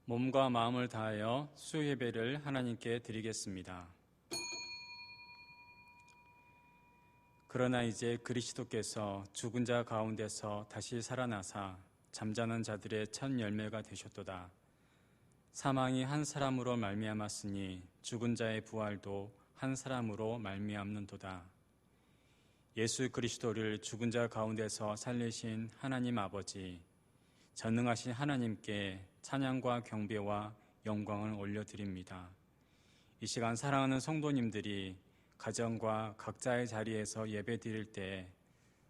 몸과 마음을 다하여 수예배를 하나님께 드리겠습니다. 그러나 이제 그리스도께서 죽은 자 가운데서 다시 살아나사 잠자는 자들의 첫 열매가 되셨도다. 사망이 한 사람으로 말미암았으니 죽은 자의 부활도 한 사람으로 말미암는도다. 예수 그리스도를 죽은 자 가운데서 살리신 하나님 아버지, 전능하신 하나님께 찬양과 경배와 영광을 올려드립니다. 이 시간 사랑하는 성도님들이 가정과 각자의 자리에서 예배드릴 때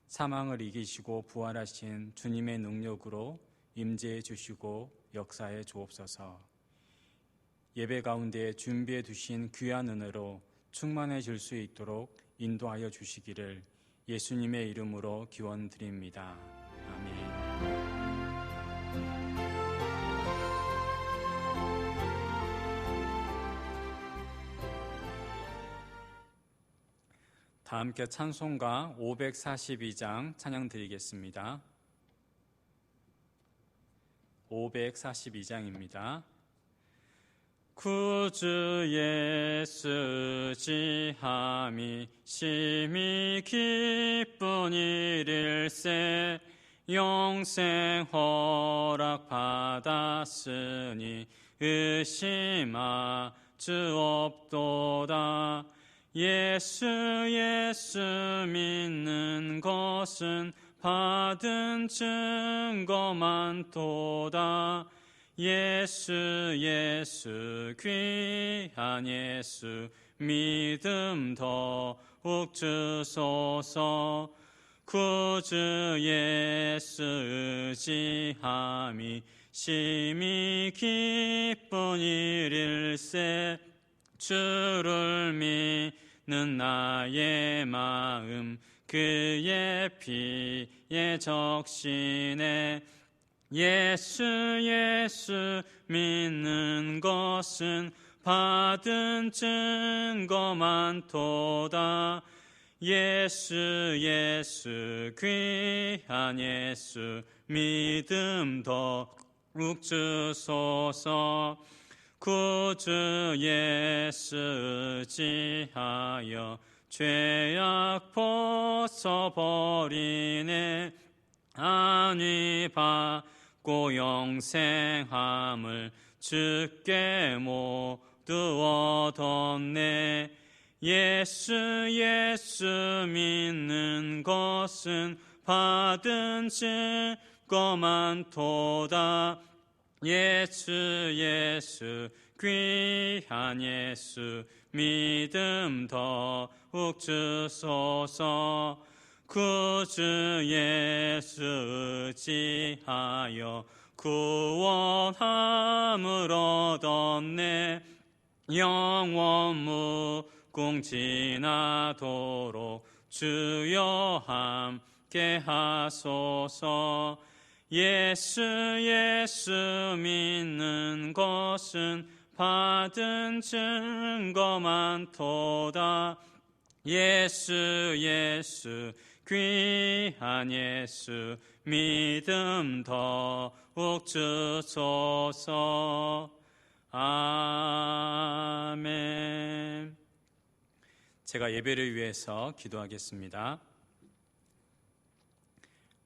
사망을 이기시고 부활하신 주님의 능력으로 임재해 주시고 역사해 주옵소서. 예배 가운데 준비해 두신 귀한 은혜로 충만해질 수 있도록 인도하여 주시기를 예수님의 이름으로 기원드립니다. 아멘. 다 함께 찬송가 542장 찬양 드리겠습니다. 542장입니다. 구주 예수 지함이 심히 기쁜 일일세 영생 허락 받았으니 의심하 주 없도다. 예수 믿는 것은 받은 증거 많도다. 예수 귀한 예수 믿음 더욱 주소서. 구주 예수 의지함이 심히 기쁜 일일세 주를 믿는 나의 마음 그의 피에 적시네. 예수 믿는 것은 받은 증거 많도다. 예수 귀한 예수 믿음 더욱 주소서. 구주 예수 의지하여 죄악 벗어버리네. 안위 받고 영생함을 주께 모두 얻었네. 예수 믿는 것은 받은 증거 많도다. 예수 귀한 예수 믿음 더욱 주소서. 구주 예수 의지하여 구원함을 얻었네. 영원 무궁지나도록 주여 함께 하소서. 예수 믿는 것은 받은 증거 많도다. 예수 귀한 예수 믿음 더욱 주소서. 아멘. 제가 예배를 위해서 기도하겠습니다.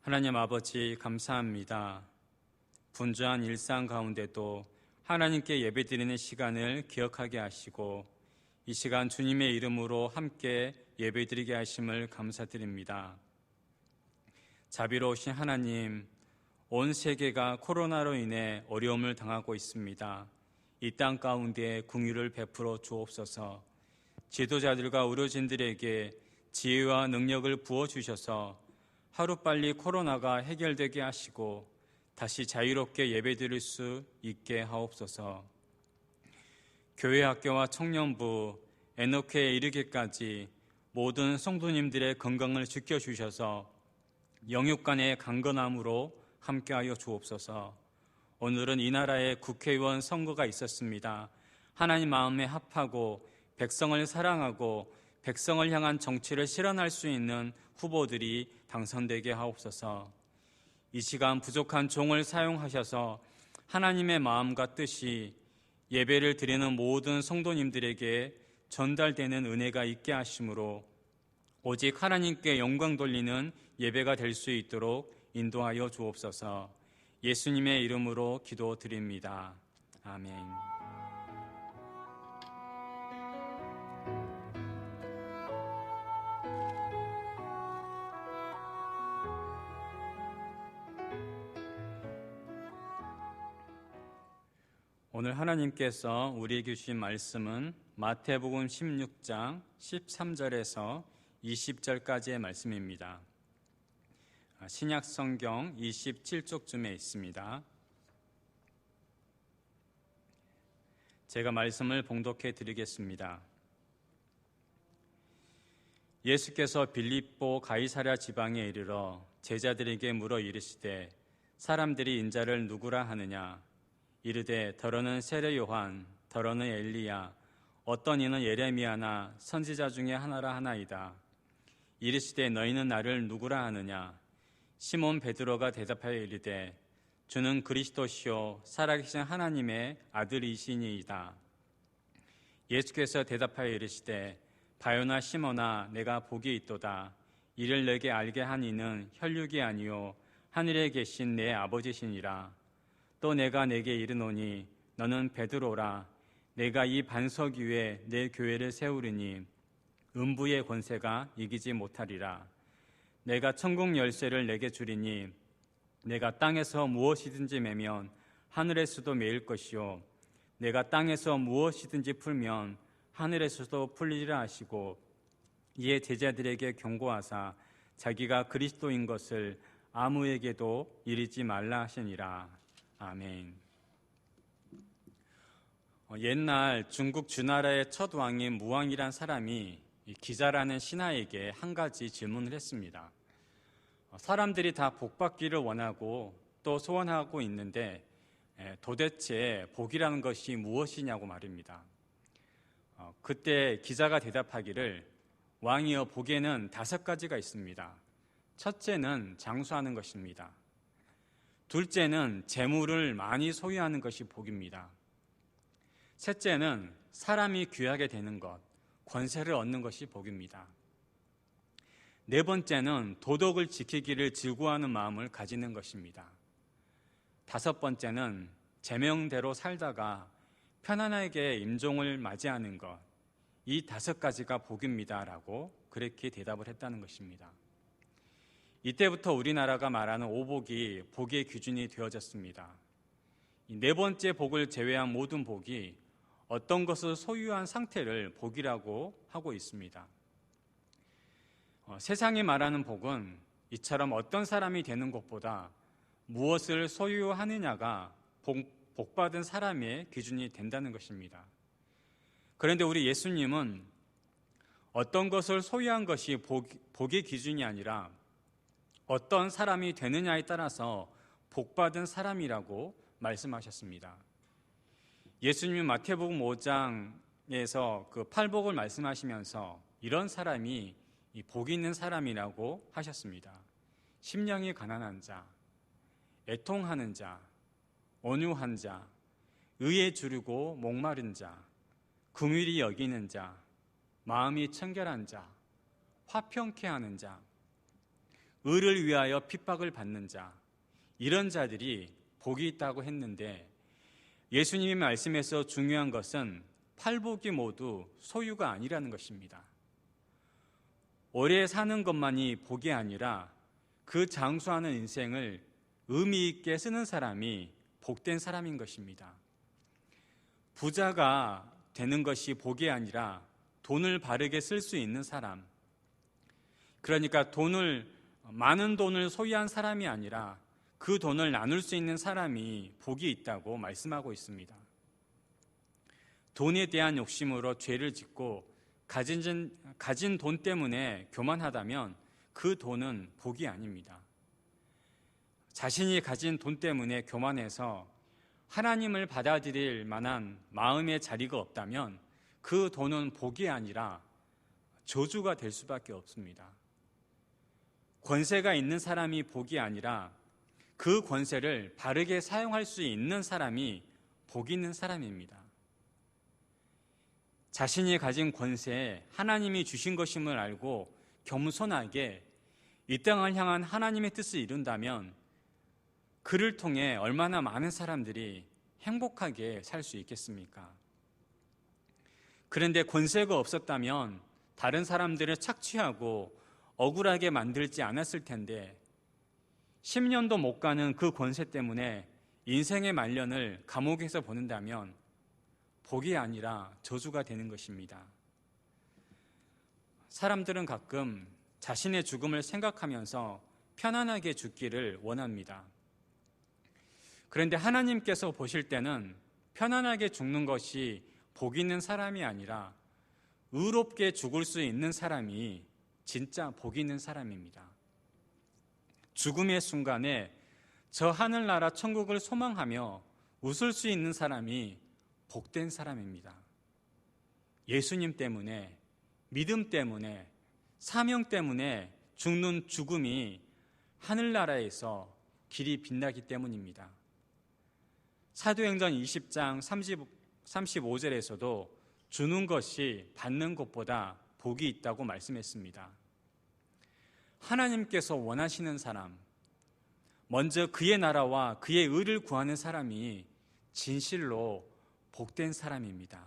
하나님 아버지 감사합니다. 분주한 일상 가운데도 하나님께 예배드리는 시간을 기억하게 하시고 이 시간 주님의 이름으로 함께 예배드리게 하심을 감사드립니다. 자비로우신 하나님, 온 세계가 코로나로 인해 어려움을 당하고 있습니다. 이 땅 가운데 긍휼을 베풀어 주옵소서. 지도자들과 의료진들에게 지혜와 능력을 부어주셔서 하루빨리 코로나가 해결되게 하시고 다시 자유롭게 예배드릴 수 있게 하옵소서. 교회 학교와 청년부, 에노케에 이르기까지 모든 성도님들의 건강을 지켜주셔서 영육간의 강건함으로 함께하여 주옵소서. 오늘은 이 나라의 국회의원 선거가 있었습니다. 하나님 마음에 합하고 백성을 사랑하고 백성을 향한 정치를 실현할 수 있는 후보들이 당선되게 하옵소서. 이 시간 부족한 종을 사용하셔서 하나님의 마음과 뜻이 예배를 드리는 모든 성도님들에게 전달되는 은혜가 있게 하심으로 오직 하나님께 영광 돌리는 예배가 될 수 있도록 인도하여 주옵소서. 예수님의 이름으로 기도드립니다. 아멘. 오늘 하나님께서 우리에게 주신 말씀은 마태복음 16장 13절에서 20절까지의 말씀입니다. 신약 성경 27쪽쯤에 있습니다. 제가 말씀을 봉독해 드리겠습니다. 예수께서 빌립보 가이사랴 지방에 이르러 제자들에게 물어 이르시되 사람들이 인자를 누구라 하느냐? 이르되 더러는 세례 요한, 더러는 엘리야, 어떤 이는 예레미야나 선지자 중에 하나라 하나이다. 이르시되 너희는 나를 누구라 하느냐? 시몬 베드로가 대답하여 이르되 주는 그리스도시요 살아계신 하나님의 아들이시니이다. 예수께서 대답하여 이르시되 바요나 시몬아 내가 복이 있도다. 이를 내게 알게 한 이는 혈육이 아니요 하늘에 계신 내 아버지시니라. 또 내가 내게 이르노니 너는 베드로라. 내가 이 반석 위에 내 교회를 세우리니 음부의 권세가 이기지 못하리라. 내가 천국 열쇠를 내게 주리니 내가 땅에서 무엇이든지 매면 하늘에서도 매일 것이요 내가 땅에서 무엇이든지 풀면 하늘에서도 풀리리라 하시고 이에 제자들에게 경고하사 자기가 그리스도인 것을 아무에게도 이르지 말라 하시니라. 아멘. 옛날 중국 주나라의 첫 왕인 무왕이란 사람이 기자라는 신하에게 한 가지 질문을 했습니다. 사람들이 다 복받기를 원하고 또 소원하고 있는데 도대체 복이라는 것이 무엇이냐고 말입니다. 그때 기자가 대답하기를 왕이여 복에는 5가지가 있습니다. 첫째는 장수하는 것입니다. 둘째는 재물을 많이 소유하는 것이 복입니다. 셋째는 사람이 귀하게 되는 것, 권세를 얻는 것이 복입니다. 네 번째는 도덕을 지키기를 즐거워하는 마음을 가지는 것입니다. 5번째는 제명대로 살다가 편안하게 임종을 맞이하는 것, 이 5가지가 복입니다라고 그렇게 대답을 했다는 것입니다. 이때부터 우리나라가 말하는 오복이 복의 기준이 되어졌습니다. 이 4번째 복을 제외한 모든 복이 어떤 것을 소유한 상태를 복이라고 하고 있습니다. 세상이 말하는 복은 이처럼 어떤 사람이 되는 것보다 무엇을 소유하느냐가 복받은 사람의 기준이 된다는 것입니다. 그런데 우리 예수님은 어떤 것을 소유한 것이 복의 기준이 아니라 어떤 사람이 되느냐에 따라서 복받은 사람이라고 말씀하셨습니다. 예수님은 마태복음 5장에서 그 팔복을 말씀하시면서 이런 사람이 복이 있는 사람이라고 하셨습니다. 심령이 가난한 자, 애통하는 자, 온유한 자, 의에 주르고 목마른 자, 긍휼히 여기는 자, 마음이 청결한 자, 화평케 하는 자, 의를 위하여 핍박을 받는 자, 이런 자들이 복이 있다고 했는데 예수님의 말씀에서 중요한 것은 팔복이 모두 소유가 아니라는 것입니다. 오래 사는 것만이 복이 아니라 그 장수하는 인생을 의미 있게 쓰는 사람이 복된 사람인 것입니다. 부자가 되는 것이 복이 아니라 돈을 바르게 쓸 수 있는 사람, 그러니까 많은 돈을 소유한 사람이 아니라 그 돈을 나눌 수 있는 사람이 복이 있다고 말씀하고 있습니다. 돈에 대한 욕심으로 죄를 짓고 가진 돈 때문에 교만하다면 그 돈은 복이 아닙니다. 자신이 가진 돈 때문에 교만해서 하나님을 받아들일 만한 마음의 자리가 없다면 그 돈은 복이 아니라 저주가 될 수밖에 없습니다. 권세가 있는 사람이 복이 아니라 그 권세를 바르게 사용할 수 있는 사람이 복 있는 사람입니다. 자신이 가진 권세에 하나님이 주신 것임을 알고 겸손하게 이 땅을 향한 하나님의 뜻을 이룬다면 그를 통해 얼마나 많은 사람들이 행복하게 살 수 있겠습니까? 그런데 권세가 없었다면 다른 사람들을 착취하고 억울하게 만들지 않았을 텐데 10년도 못 가는 그 권세 때문에 인생의 말년을 감옥에서 보낸다면 복이 아니라 저주가 되는 것입니다. 사람들은 가끔 자신의 죽음을 생각하면서 편안하게 죽기를 원합니다. 그런데 하나님께서 보실 때는 편안하게 죽는 것이 복 있는 사람이 아니라 의롭게 죽을 수 있는 사람이 진짜 복 있는 사람입니다. 죽음의 순간에 저 하늘나라 천국을 소망하며 웃을 수 있는 사람이 복된 사람입니다. 예수님 때문에, 믿음 때문에, 사명 때문에 죽는 죽음이 하늘나라에서 길이 빛나기 때문입니다. 사도행전 20장 35절에서도 주는 것이 받는 것보다 복이 있다고 말씀했습니다. 하나님께서 원하시는 사람, 먼저 그의 나라와 그의 의를 구하는 사람이 진실로 복된 사람입니다.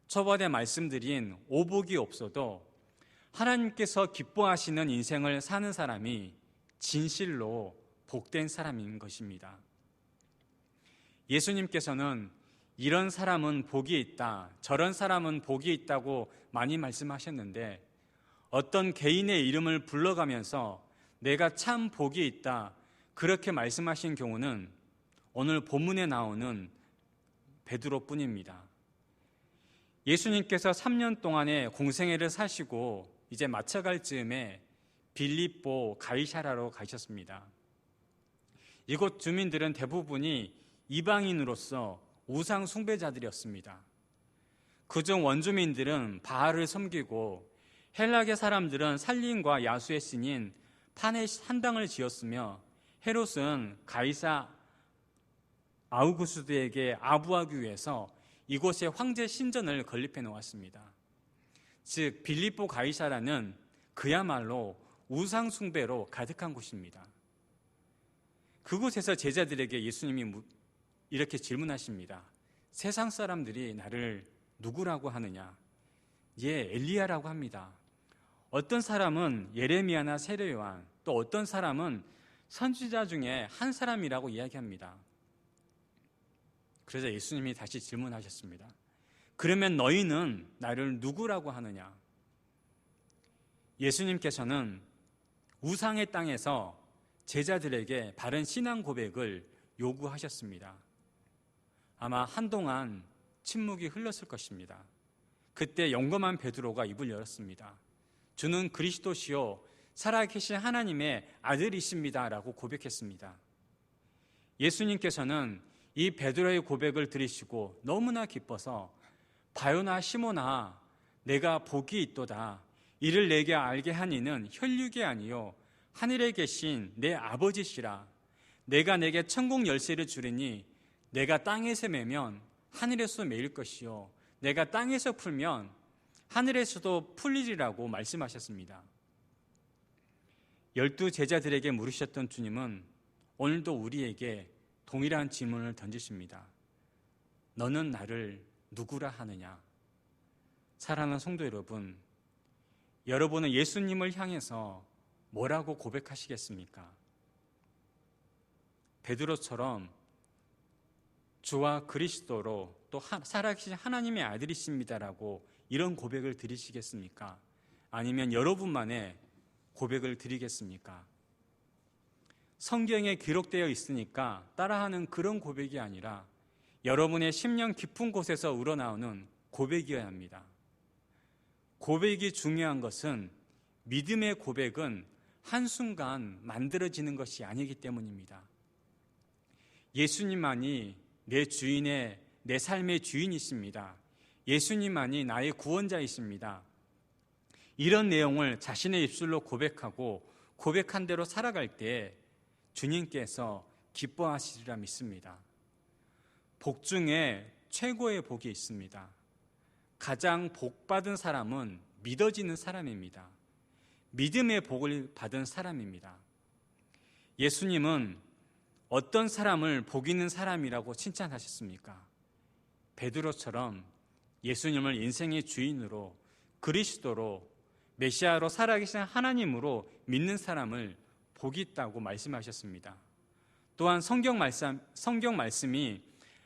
초반에 말씀드린 오복이 없어도 하나님께서 기뻐하시는 인생을 사는 사람이 진실로 복된 사람인 것입니다. 예수님께서는 이런 사람은 복이 있다, 저런 사람은 복이 있다고 많이 말씀하셨는데 어떤 개인의 이름을 불러가면서 내가 참 복이 있다 그렇게 말씀하신 경우는 오늘 본문에 나오는 베드로뿐입니다. 예수님께서 3년 동안의 공생애를 사시고 이제 마쳐갈 즈음에 빌립보 가이사라로 가셨습니다. 이곳 주민들은 대부분이 이방인으로서 우상 숭배자들이었습니다. 그중 원주민들은 바알을 섬기고 헬라계 사람들은 살림과 야수의 신인 판의 산당을 지었으며 헤롯은 가이사 아우구스드에게 아부하기 위해서 이곳에 황제 신전을 건립해 놓았습니다. 즉 빌립보 가이사라는 그야말로 우상 숭배로 가득한 곳입니다. 그곳에서 제자들에게 예수님이 이렇게 질문하십니다. 세상 사람들이 나를 누구라고 하느냐? 엘리야라고 합니다. 어떤 사람은 예레미야나 세례 요한, 또 어떤 사람은 선지자 중에 한 사람이라고 이야기합니다. 그래서 예수님이 다시 질문하셨습니다. 그러면 너희는 나를 누구라고 하느냐? 예수님께서는 우상의 땅에서 제자들에게 바른 신앙 고백을 요구하셨습니다. 아마 한동안 침묵이 흘렀을 것입니다. 그때 영검한 베드로가 입을 열었습니다. 주는 그리스도시요 살아계신 하나님의 아들이십니다 라고 고백했습니다. 예수님께서는 이 베드로의 고백을 들으시고 너무나 기뻐서 바요나 시몬아 내가 복이 있도다. 이를 내게 알게 한 이는 혈육이 아니요 하늘에 계신 내 아버지시라. 내가 내게 천국 열쇠를 주리니 내가 땅에서 매면 하늘에서 매일 것이요 내가 땅에서 풀면 하늘에서도 풀리리라고 말씀하셨습니다. 12 제자들에게 물으셨던 주님은 오늘도 우리에게 동일한 질문을 던지십니다. 너는 나를 누구라 하느냐? 사랑하는 성도 여러분, 여러분은 예수님을 향해서 뭐라고 고백하시겠습니까? 베드로처럼 주와 그리스도로 또 살아계신 하나님의 아들이십니다라고 이런 고백을 드리시겠습니까? 아니면 여러분만의 고백을 드리겠습니까? 성경에 기록되어 있으니까 따라하는 그런 고백이 아니라 여러분의 심령 깊은 곳에서 우러나오는 고백이어야 합니다. 고백이 중요한 것은 믿음의 고백은 한순간 만들어지는 것이 아니기 때문입니다. 예수님만이 내 삶의 주인이십니다. 예수님만이 나의 구원자이십니다. 이런 내용을 자신의 입술로 고백하고 고백한 대로 살아갈 때 주님께서 기뻐하시리라 믿습니다. 복 중에 최고의 복이 있습니다. 가장 복받은 사람은 믿어지는 사람입니다. 믿음의 복을 받은 사람입니다. 예수님은 어떤 사람을 복 있는 사람이라고 칭찬하셨습니까? 베드로처럼 예수님을 인생의 주인으로, 그리스도로, 메시아로, 살아계신 하나님으로 믿는 사람을 복이 있다고 말씀하셨습니다. 또한 성경 말씀이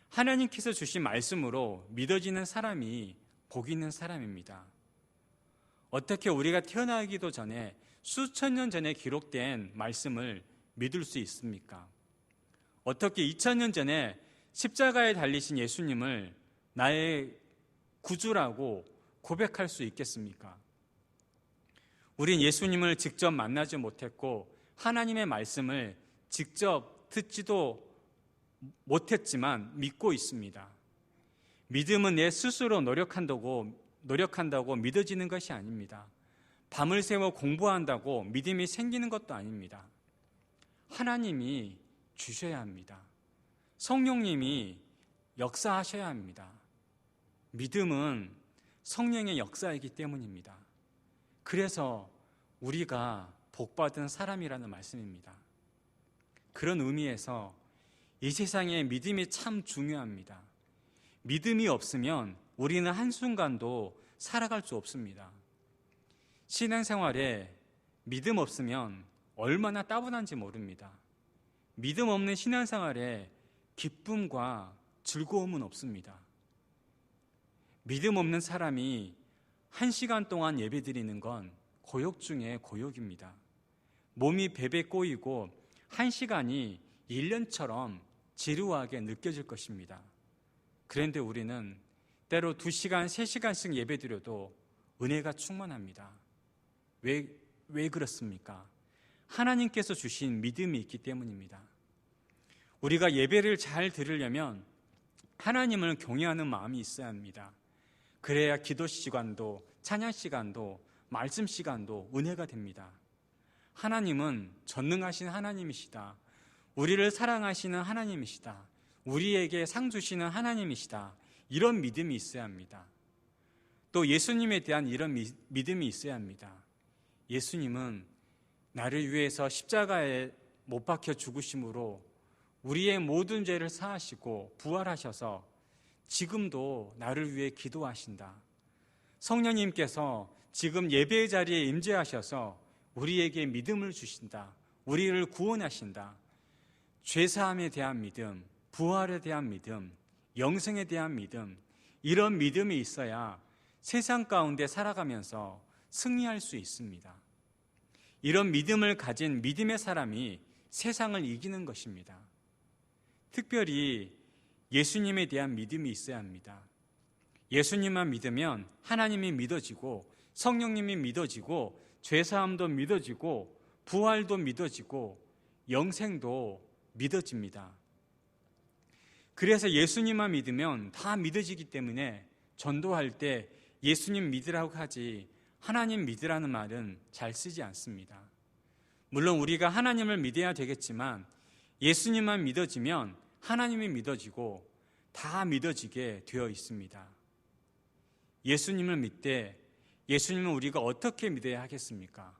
하나님께서 주신 말씀으로 믿어지는 사람이 복 있는 사람입니다. 어떻게 우리가 태어나기도 전에 수천 년 전에 기록된 말씀을 믿을 수 있습니까? 어떻게 2000년 전에 십자가에 달리신 예수님을 나의 구주라고 고백할 수 있겠습니까? 우린 예수님을 직접 만나지 못했고 하나님의 말씀을 직접 듣지도 못했지만 믿고 있습니다. 믿음은 내 스스로 노력한다고 믿어지는 것이 아닙니다. 밤을 새워 공부한다고 믿음이 생기는 것도 아닙니다. 하나님이 주셔야 합니다. 성령님이 역사하셔야 합니다. 믿음은 성령의 역사이기 때문입니다. 그래서 우리가 복받은 사람이라는 말씀입니다. 그런 의미에서 이 세상에 믿음이 참 중요합니다. 믿음이 없으면 우리는 한순간도 살아갈 수 없습니다. 신앙생활에 믿음 없으면 얼마나 따분한지 모릅니다. 믿음 없는 신앙생활에 기쁨과 즐거움은 없습니다. 믿음 없는 사람이 1시간 동안 예배드리는 건 고역 중에 고역입니다. 몸이 베베 꼬이고 1시간이 1년처럼 지루하게 느껴질 것입니다. 그런데 우리는 때로 2시간, 3시간씩 예배드려도 은혜가 충만합니다. 왜 그렇습니까? 하나님께서 주신 믿음이 있기 때문입니다. 우리가 예배를 잘 들으려면 하나님을 경외하는 마음이 있어야 합니다. 그래야 기도 시간도, 찬양 시간도, 말씀 시간도 은혜가 됩니다. 하나님은 전능하신 하나님이시다. 우리를 사랑하시는 하나님이시다. 우리에게 상 주시는 하나님이시다. 이런 믿음이 있어야 합니다. 또 예수님에 대한 이런 믿음이 있어야 합니다. 예수님은 나를 위해서 십자가에 못 박혀 죽으심으로 우리의 모든 죄를 사하시고 부활하셔서 지금도 나를 위해 기도하신다. 성령님께서 지금 예배의 자리에 임재하셔서 우리에게 믿음을 주신다. 우리를 구원하신다. 죄사함에 대한 믿음, 부활에 대한 믿음, 영생에 대한 믿음, 이런 믿음이 있어야 세상 가운데 살아가면서 승리할 수 있습니다. 이런 믿음을 가진 믿음의 사람이 세상을 이기는 것입니다. 특별히 예수님에 대한 믿음이 있어야 합니다. 예수님만 믿으면 하나님이 믿어지고 성령님이 믿어지고 죄사함도 믿어지고 부활도 믿어지고 영생도 믿어집니다. 그래서 예수님만 믿으면 다 믿어지기 때문에 전도할 때 예수님 믿으라고 하지 하나님 믿으라는 말은 잘 쓰지 않습니다. 물론 우리가 하나님을 믿어야 되겠지만 예수님만 믿어지면 하나님이 믿어지고 다 믿어지게 되어 있습니다. 예수님을 믿되 예수님은 우리가 어떻게 믿어야 하겠습니까?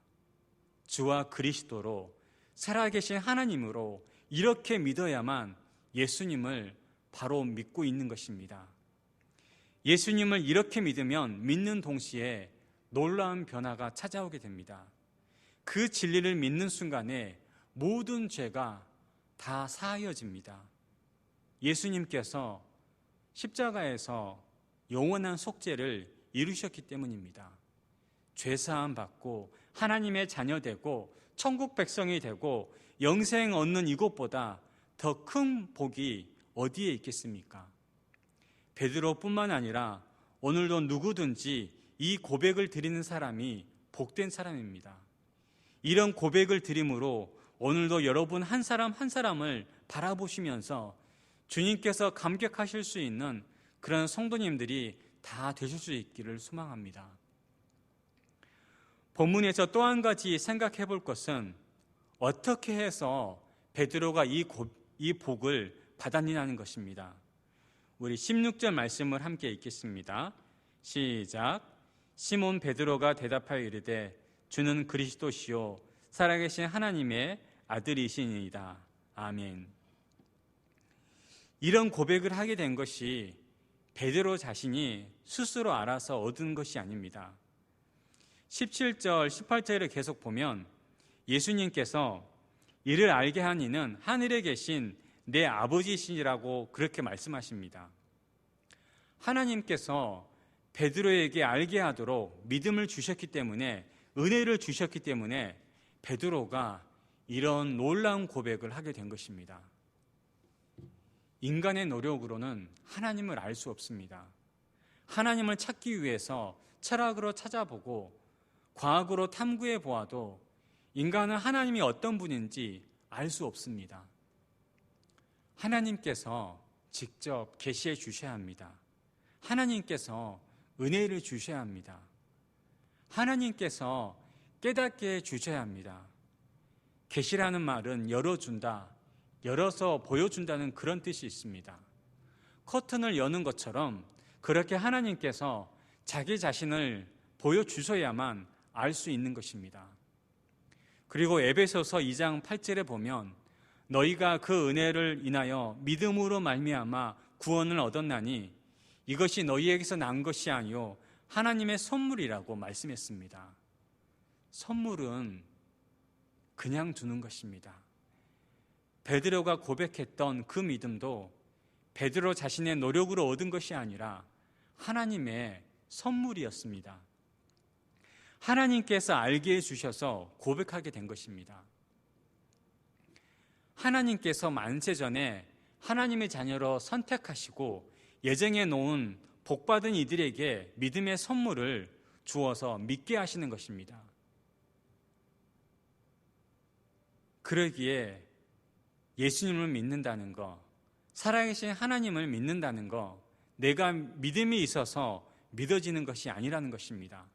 주와 그리스도로 살아계신 하나님으로 이렇게 믿어야만 예수님을 바로 믿고 있는 것입니다. 예수님을 이렇게 믿으면 믿는 동시에 놀라운 변화가 찾아오게 됩니다. 그 진리를 믿는 순간에 모든 죄가 다 사하여집니다. 예수님께서 십자가에서 영원한 속죄를 이루셨기 때문입니다. 죄사함 받고 하나님의 자녀 되고 천국 백성이 되고 영생 얻는 이것보다 더 큰 복이 어디에 있겠습니까? 베드로뿐만 아니라 오늘도 누구든지 이 고백을 드리는 사람이 복된 사람입니다. 이런 고백을 드림으로 오늘도 여러분 한 사람 한 사람을 바라보시면서 주님께서 감격하실 수 있는 그런 성도님들이 다 되실 수 있기를 소망합니다. 본문에서 또 한 가지 생각해 볼 것은 어떻게 해서 베드로가 이 복을 받았느냐는 것입니다. 우리 16절 말씀을 함께 읽겠습니다. 시작. 시몬 베드로가 대답하여 이르되 주는 그리스도시요 살아계신 하나님의 아들이시니이다. 아멘. 이런 고백을 하게 된 것이 베드로 자신이 스스로 알아서 얻은 것이 아닙니다. 17절, 18절을 계속 보면 예수님께서 이를 알게 한 이는 하늘에 계신 내 아버지시라고 그렇게 말씀하십니다. 하나님께서 베드로에게 알게 하도록 믿음을 주셨기 때문에, 은혜를 주셨기 때문에 베드로가 이런 놀라운 고백을 하게 된 것입니다. 인간의 노력으로는 하나님을 알 수 없습니다. 하나님을 찾기 위해서 철학으로 찾아보고 과학으로 탐구해 보아도 인간은 하나님이 어떤 분인지 알 수 없습니다. 하나님께서 직접 계시해 주셔야 합니다. 하나님께서 은혜를 주셔야 합니다. 하나님께서 깨닫게 해주셔야 합니다. 계시라는 말은 열어준다, 열어서 보여준다는 그런 뜻이 있습니다. 커튼을 여는 것처럼 그렇게 하나님께서 자기 자신을 보여주셔야만 알 수 있는 것입니다. 그리고 에베소서 2장 8절에 보면 너희가 그 은혜를 인하여 믿음으로 말미암아 구원을 얻었나니 이것이 너희에게서 난 것이 아니요 하나님의 선물이라고 말씀했습니다. 선물은 그냥 주는 것입니다. 베드로가 고백했던 그 믿음도 베드로 자신의 노력으로 얻은 것이 아니라 하나님의 선물이었습니다. 하나님께서 알게 해주셔서 고백하게 된 것입니다. 하나님께서 만세전에 하나님의 자녀로 선택하시고 예정해 놓은 복받은 이들에게 믿음의 선물을 주어서 믿게 하시는 것입니다. 그러기에 예수님을 믿는다는 것, 살아계신 하나님을 믿는다는 것, 내가 믿음이 있어서 믿어지는 것이 아니라는 것입니다.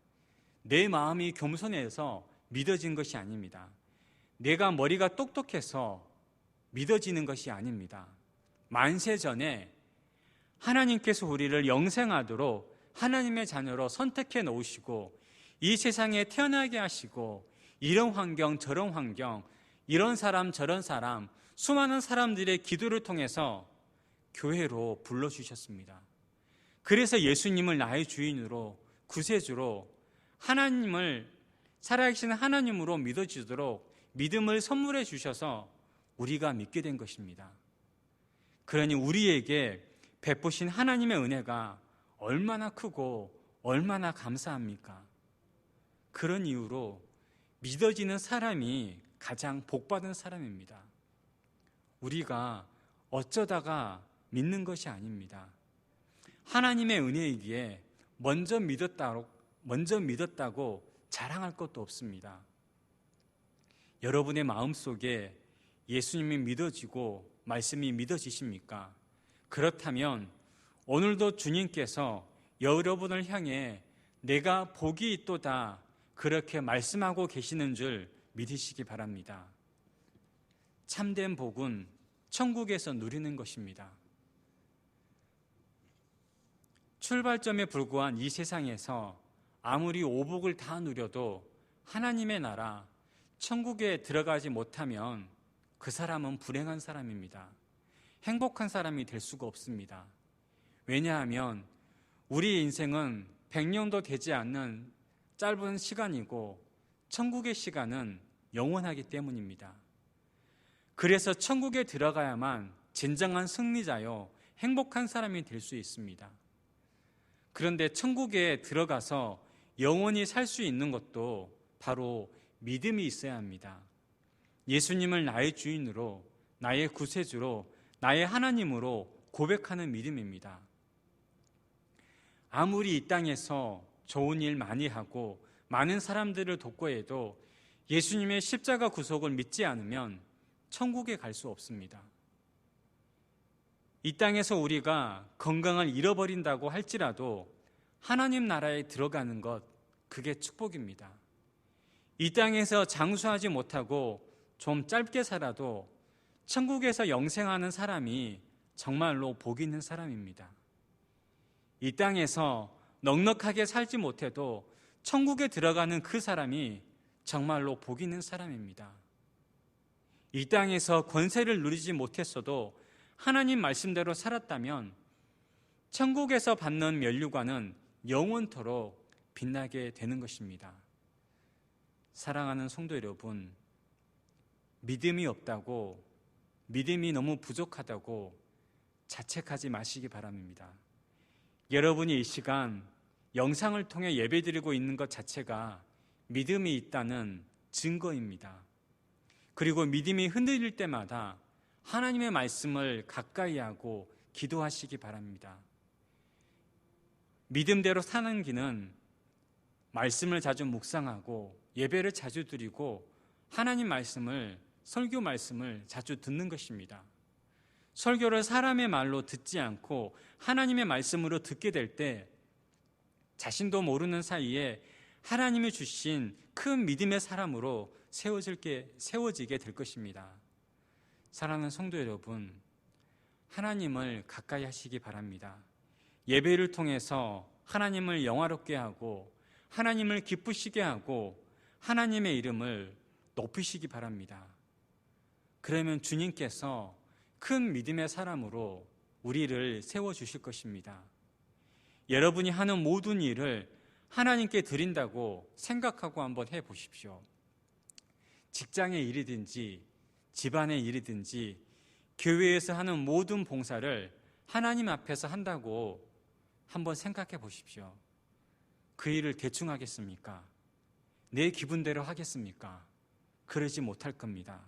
내 마음이 겸손해서 믿어진 것이 아닙니다. 내가 머리가 똑똑해서 믿어지는 것이 아닙니다. 만세전에 하나님께서 우리를 영생하도록 하나님의 자녀로 선택해 놓으시고 이 세상에 태어나게 하시고 이런 환경 저런 환경, 이런 사람 저런 사람, 수많은 사람들의 기도를 통해서 교회로 불러주셨습니다. 그래서 예수님을 나의 주인으로, 구세주로, 하나님을 살아계신 하나님으로 믿어지도록 믿음을 선물해 주셔서 우리가 믿게 된 것입니다. 그러니 우리에게 베푸신 하나님의 은혜가 얼마나 크고 얼마나 감사합니까? 그런 이유로 믿어지는 사람이 가장 복받은 사람입니다. 우리가 어쩌다가 믿는 것이 아닙니다. 하나님의 은혜이기에 먼저 믿었다고 자랑할 것도 없습니다. 여러분의 마음속에 예수님이 믿어지고 말씀이 믿어지십니까? 그렇다면 오늘도 주님께서 여러분을 향해 내가 복이 있도다 그렇게 말씀하고 계시는 줄 믿으시기 바랍니다. 참된 복은 천국에서 누리는 것입니다. 출발점에 불과한 이 세상에서 아무리 오복을 다 누려도 하나님의 나라, 천국에 들어가지 못하면 그 사람은 불행한 사람입니다. 행복한 사람이 될 수가 없습니다. 왜냐하면 우리 인생은 100년도 되지 않는 짧은 시간이고 천국의 시간은 영원하기 때문입니다. 그래서 천국에 들어가야만 진정한 승리자요 행복한 사람이 될 수 있습니다. 그런데 천국에 들어가서 영원히 살 수 있는 것도 바로 믿음이 있어야 합니다. 예수님을 나의 주인으로, 나의 구세주로, 나의 하나님으로 고백하는 믿음입니다. 아무리 이 땅에서 좋은 일 많이 하고 많은 사람들을 돕고 해도 예수님의 십자가 구속을 믿지 않으면 천국에 갈 수 없습니다. 이 땅에서 우리가 건강을 잃어버린다고 할지라도 하나님 나라에 들어가는 것, 그게 축복입니다. 이 땅에서 장수하지 못하고 좀 짧게 살아도 천국에서 영생하는 사람이 정말로 복 있는 사람입니다. 이 땅에서 넉넉하게 살지 못해도 천국에 들어가는 그 사람이 정말로 복 있는 사람입니다. 이 땅에서 권세를 누리지 못했어도 하나님 말씀대로 살았다면 천국에서 받는 면류관은 영원토록 빛나게 되는 것입니다. 사랑하는 성도 여러분, 믿음이 없다고, 믿음이 너무 부족하다고 자책하지 마시기 바랍니다. 여러분이 이 시간 영상을 통해 예배드리고 있는 것 자체가 믿음이 있다는 증거입니다. 그리고 믿음이 흔들릴 때마다 하나님의 말씀을 가까이 하고 기도하시기 바랍니다. 믿음대로 사는 길은 말씀을 자주 묵상하고 예배를 자주 드리고 하나님 말씀을, 설교 말씀을 자주 듣는 것입니다. 설교를 사람의 말로 듣지 않고 하나님의 말씀으로 듣게 될 때 자신도 모르는 사이에 하나님이 주신 큰 믿음의 사람으로 세워지게 될 것입니다. 사랑하는 성도 여러분, 하나님을 가까이 하시기 바랍니다. 예배를 통해서 하나님을 영화롭게 하고 하나님을 기쁘시게 하고 하나님의 이름을 높이시기 바랍니다. 그러면 주님께서 큰 믿음의 사람으로 우리를 세워주실 것입니다. 여러분이 하는 모든 일을 하나님께 드린다고 생각하고 한번 해보십시오. 직장의 일이든지 집안의 일이든지 교회에서 하는 모든 봉사를 하나님 앞에서 한다고 한번 생각해 보십시오. 그 일을 대충 하겠습니까? 내 기분대로 하겠습니까? 그러지 못할 겁니다.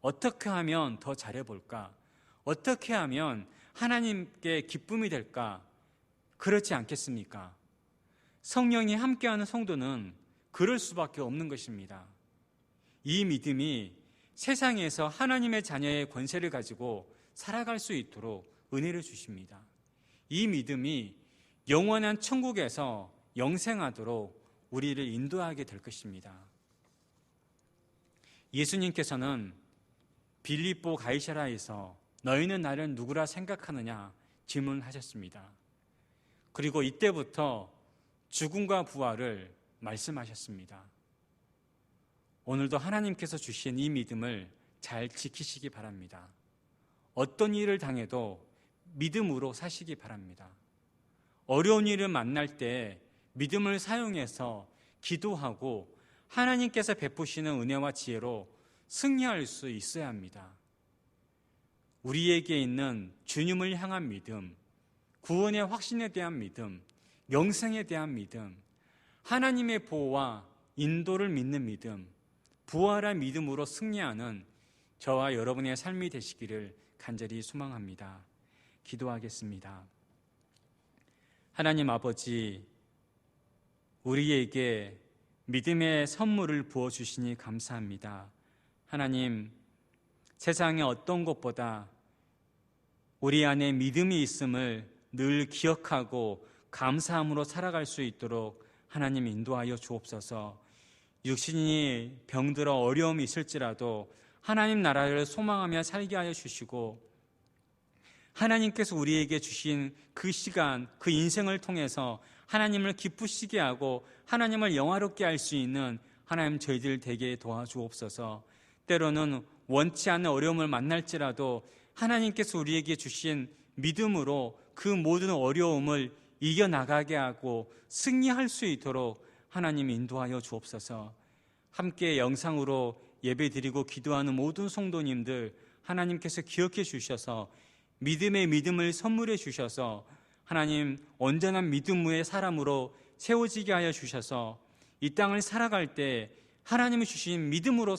어떻게 하면 더 잘해볼까? 어떻게 하면 하나님께 기쁨이 될까? 그렇지 않겠습니까? 성령이 함께하는 성도는 그럴 수밖에 없는 것입니다. 이 믿음이 세상에서 하나님의 자녀의 권세를 가지고 살아갈 수 있도록 은혜를 주십니다. 이 믿음이 영원한 천국에서 영생하도록 우리를 인도하게 될 것입니다. 예수님께서는 빌립보 가이사라에서 너희는 나를 누구라 생각하느냐 질문하셨습니다. 그리고 이때부터 죽음과 부활을 말씀하셨습니다. 오늘도 하나님께서 주신 이 믿음을 잘 지키시기 바랍니다. 어떤 일을 당해도 믿음으로 사시기 바랍니다. 어려운 일을 만날 때 믿음을 사용해서 기도하고 하나님께서 베푸시는 은혜와 지혜로 승리할 수 있어야 합니다. 우리에게 있는 주님을 향한 믿음, 구원의 확신에 대한 믿음, 영생에 대한 믿음, 하나님의 보호와 인도를 믿는 믿음, 부활한 믿음으로 승리하는 저와 여러분의 삶이 되시기를 간절히 소망합니다. 기도하겠습니다. 하나님 아버지, 우리에게 믿음의 선물을 부어주시니 감사합니다. 하나님, 세상의 어떤 것보다 우리 안에 믿음이 있음을 늘 기억하고 감사함으로 살아갈 수 있도록 하나님 인도하여 주옵소서. 육신이 병들어 어려움이 있을지라도 하나님 나라를 소망하며 살게 하여 주시고, 하나님께서 우리에게 주신 그 시간, 그 인생을 통해서 하나님을 기쁘시게 하고 하나님을 영화롭게 할 수 있는 하나님 저희들 되게 도와주옵소서. 때로는 원치 않는 어려움을 만날지라도 하나님께서 우리에게 주신 믿음으로 그 모든 어려움을 이겨나가게 하고 승리할 수 있도록 하나님 인도하여 주옵소서. 함께 영상으로 예배드리고 기도하는 모든 성도님들 하나님께서 기억해 주셔서 믿음의 믿음을 선물해 주셔서 하나님 온전한 믿음의 사람으로 세워지게 하여 주셔서 이 땅을 살아갈 때 하나님이 주신 믿음으로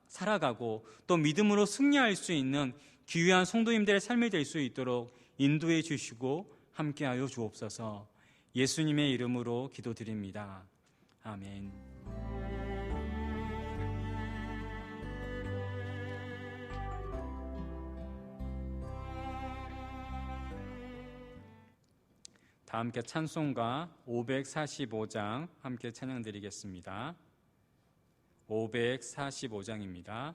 살아가고 또 믿음으로 승리할 수 있는 귀한 성도님들의 삶이 될 수 있도록 인도해 주시고 함께하여 주옵소서. 예수님의 이름으로 기도드립니다. 아멘. 다 함께 찬송가 545장 함께 찬양드리겠습니다. 545장입니다.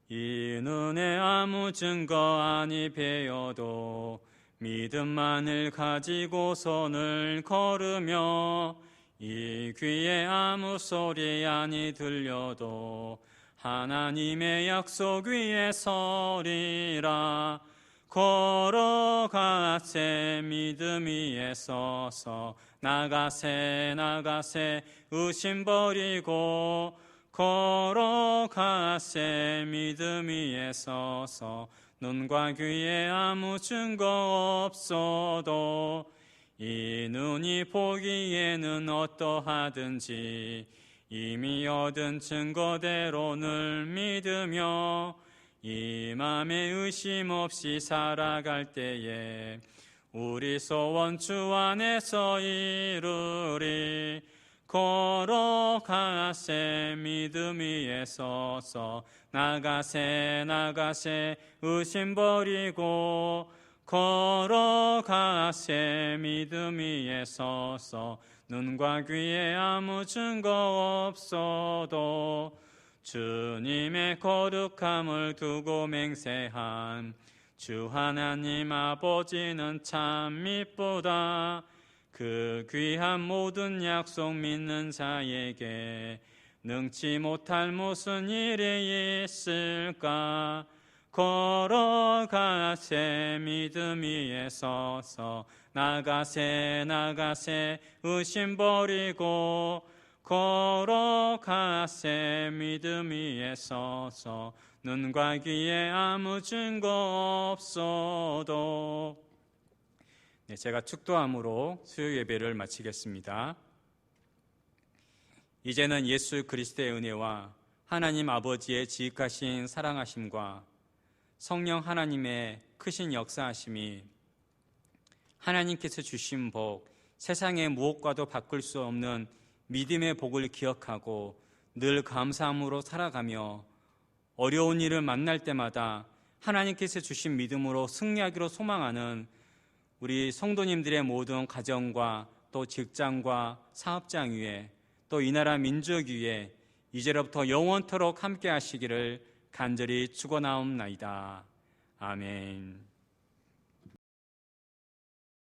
이 눈에 아무 증거 아니 배어도 믿음만을 가지고 손을 걸으며 이 귀에 아무 소리 아니 들려도 하나님의 약속 위에 서리라. 걸어가세 믿음 위에 서서 나가세 나가세 의심 버리고 걸어가세 믿음 위에 서서 눈과 귀에 아무 증거 없어도 이 눈이 보기에는 어떠하든지 이미 얻은 증거대로 늘 믿으며 이 맘에 의심 없이 살아갈 때에 우리 소원 주 안에서 이루리. 걸어가세 믿음 위에 서서 나가세 나가세 의심 버리고 걸어가세 믿음 위에 서서 눈과 귀에 아무 증거 없어도 주님의 거룩함을 두고 맹세한 주 하나님 아버지는 참 미쁘다. 그 귀한 모든 약속 믿는 자에게 능치 못할 무슨 일이 있을까. 걸어가세 믿음 위에 서서 나가세 나가세 의심 버리고 걸어가세 믿음 위에 서서 눈과 귀에 아무 증거 없어도. 제가 축도함으로 수요 예배를 마치겠습니다. 이제는 예수 그리스도의 은혜와 하나님 아버지의 지극하신 사랑하심과 성령 하나님의 크신 역사하심이 하나님께서 주신 복, 세상의 무엇과도 바꿀 수 없는 믿음의 복을 기억하고 늘 감사함으로 살아가며 어려운 일을 만날 때마다 하나님께서 주신 믿음으로 승리하기로 소망하는 우리 성도님들의 모든 가정과 또 직장과 사업장 위에 또 이 나라 민족 위에 이제로부터 영원토록 함께 하시기를 간절히 축원하옵나이다. 아멘.